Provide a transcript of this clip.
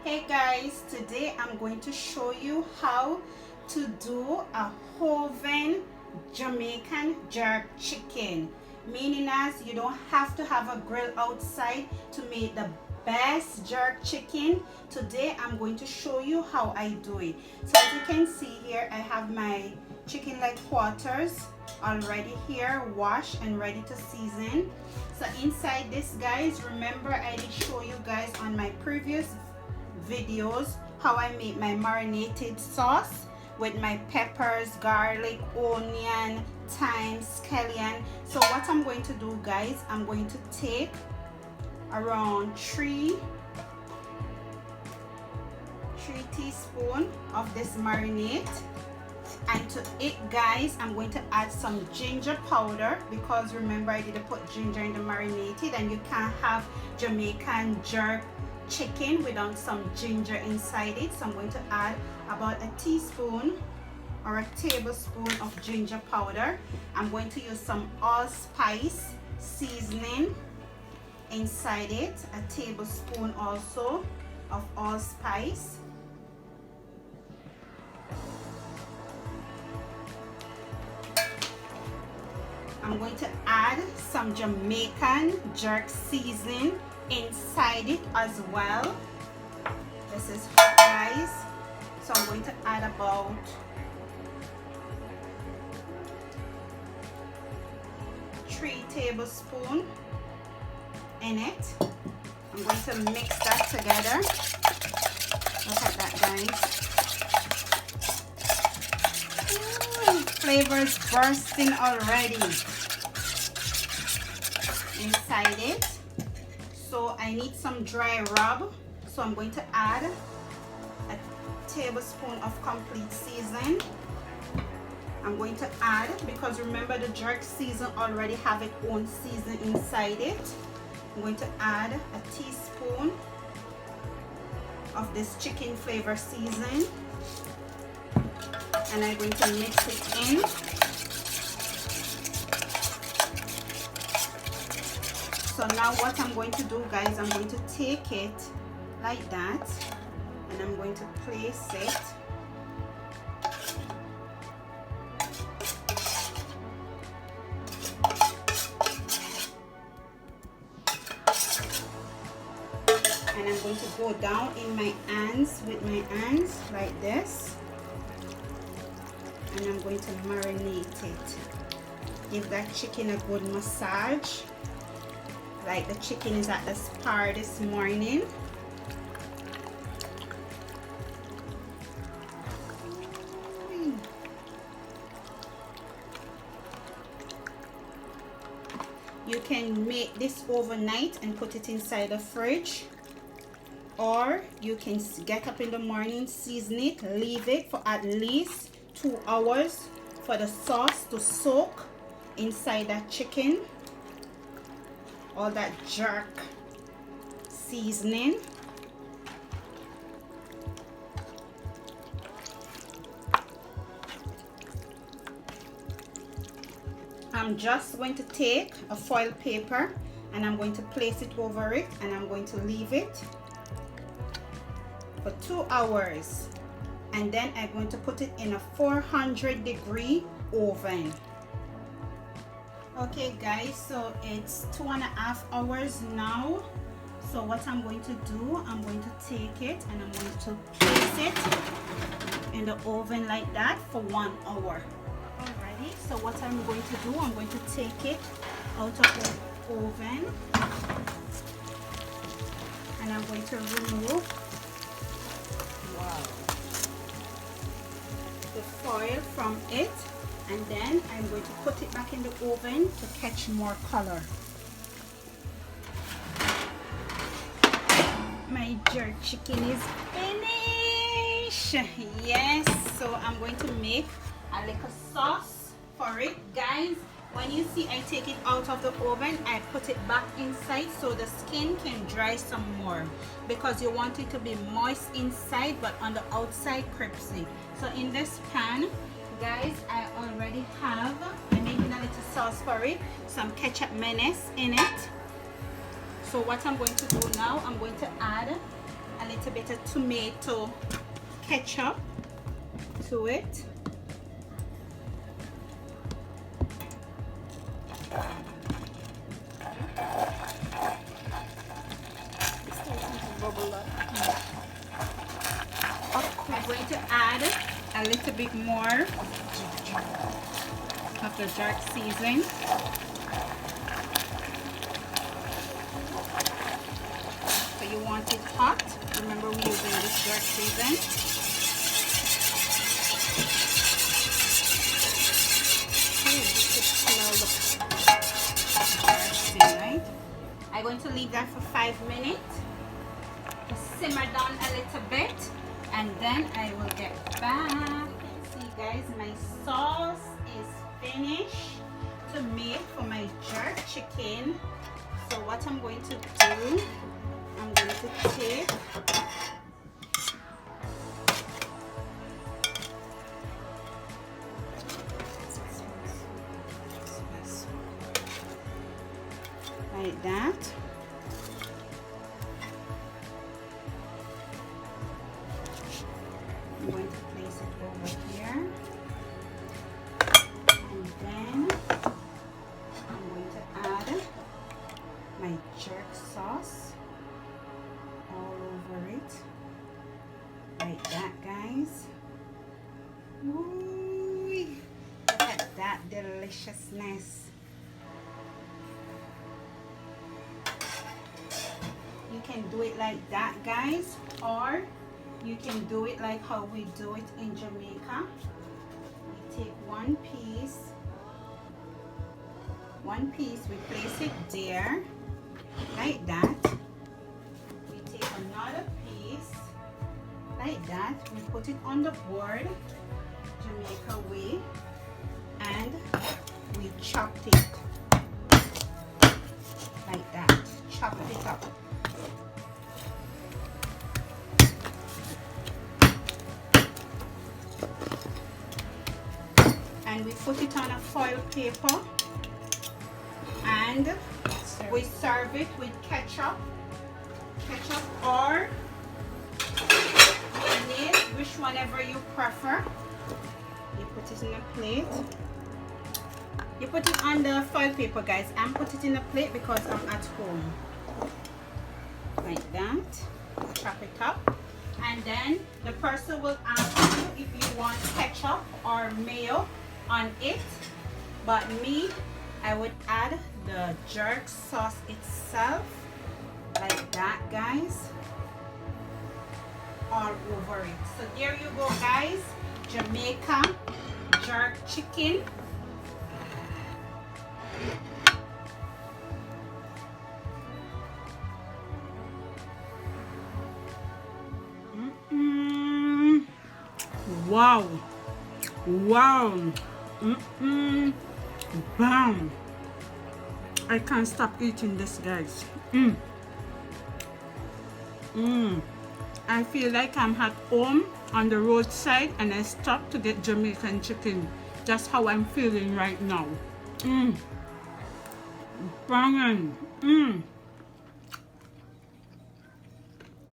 Hey guys, today I'm going to show you how to do a oven Jamaican jerk chicken, meaning as you don't have to have a grill outside to make the best jerk chicken. Today I'm going to show you how I do it. So as you can see here, I have my chicken leg quarters already here, washed and ready to season. So inside this, guys, remember I did show you guys on my previous videos how I make my marinated sauce with my peppers, garlic, onion, thyme, scallion. So what I'm going to do, guys, I'm going to take around 3 teaspoons of this marinade, and to it, guys, I'm going to add some ginger powder, because remember I did put ginger in the marinated, and you can't have Jamaican jerk chicken without some ginger inside it. So I'm going to add about a teaspoon or a tablespoon of ginger powder. I'm going to use some allspice seasoning inside it, a tablespoon also of allspice. I'm going to add some Jamaican jerk seasoning inside it as well. This is hot, guys, so I'm going to add about 3 tablespoons in it. I'm going to mix that together. Look at that, guys. Flavor is bursting already inside it. So I need some dry rub, so I'm going to add a tablespoon of complete season. I'm going to add, because remember the jerk season already have its own season inside it, I'm going to add a teaspoon of this chicken flavor season, and I'm going to mix it in. So now what I'm going to do, guys, I'm going to take it like that, and I'm going to place it and I'm going to go down in my hands with my hands like this, and I'm going to marinate it. Give that chicken a good massage, like the chicken is at the spa this morning. You can make this overnight and put it inside the fridge, or you can get up in the morning, season it, leave it for at least 2 hours for the sauce to soak inside that chicken, all that jerk seasoning. I'm just going to take a foil paper and I'm going to place it over it, and I'm going to leave it for 2 hours, and then I'm going to put it in a 400-degree oven. Okay, guys, so it's 2.5 hours now. So what I'm going to do, I'm going to take it and I'm going to place it in the oven like that for 1 hour. Alrighty, so what I'm going to do, I'm going to take it out of the oven, and I'm going to remove the foil from it, and then I'm going to put it back in the oven to catch more color. My jerk chicken is finished. Yes, so I'm going to make a little sauce for it, guys. When you see I take it out of the oven, I put it back inside so the skin can dry some more, because you want it to be moist inside but on the outside crispy. So in this pan, guys, I already have, I'm making a little sauce for it, some ketchup mayonnaise in it. So what I'm going to do now, I'm going to add a little little bit of tomato ketchup to it. I'm going to add a little bit more of the jerk seasoning. So you want it hot. Remember, we're using this jerk seasoning. I'm going to leave that for 5 minutes to simmer down a little bit, and then I will get back. See guys, my sauce is finished to make for my jerk chicken. So what I'm going to do, I'm going to take like that. I'm going to place it over here, and then I'm going to add my jerk sauce all over it, like that, guys. Ooh, look at that deliciousness. You can do it like that, guys, or you can do it like how we do it in Jamaica. We take one piece, we place it there, like that. We take another piece, like that. We put it on the board, Jamaica way, and we chop it, like that. Chop it up. And we put it on a foil paper, and we serve it with ketchup or mayonnaise, which whenever you prefer. You put it in a plate. You put it on the foil paper, guys. I'm put it in a plate because I'm at home. Like that. Chop it up. And then the person will ask you if you want ketchup or mayo on it, but me, I would add the jerk sauce itself, like that, guys, all over it. So there you go, guys, Jamaica jerk chicken. Wow, wow. Bam! I can't stop eating this, guys. I feel like I'm at home on the roadside and I stopped to get Jamaican chicken. That's how I'm feeling right now. Banging.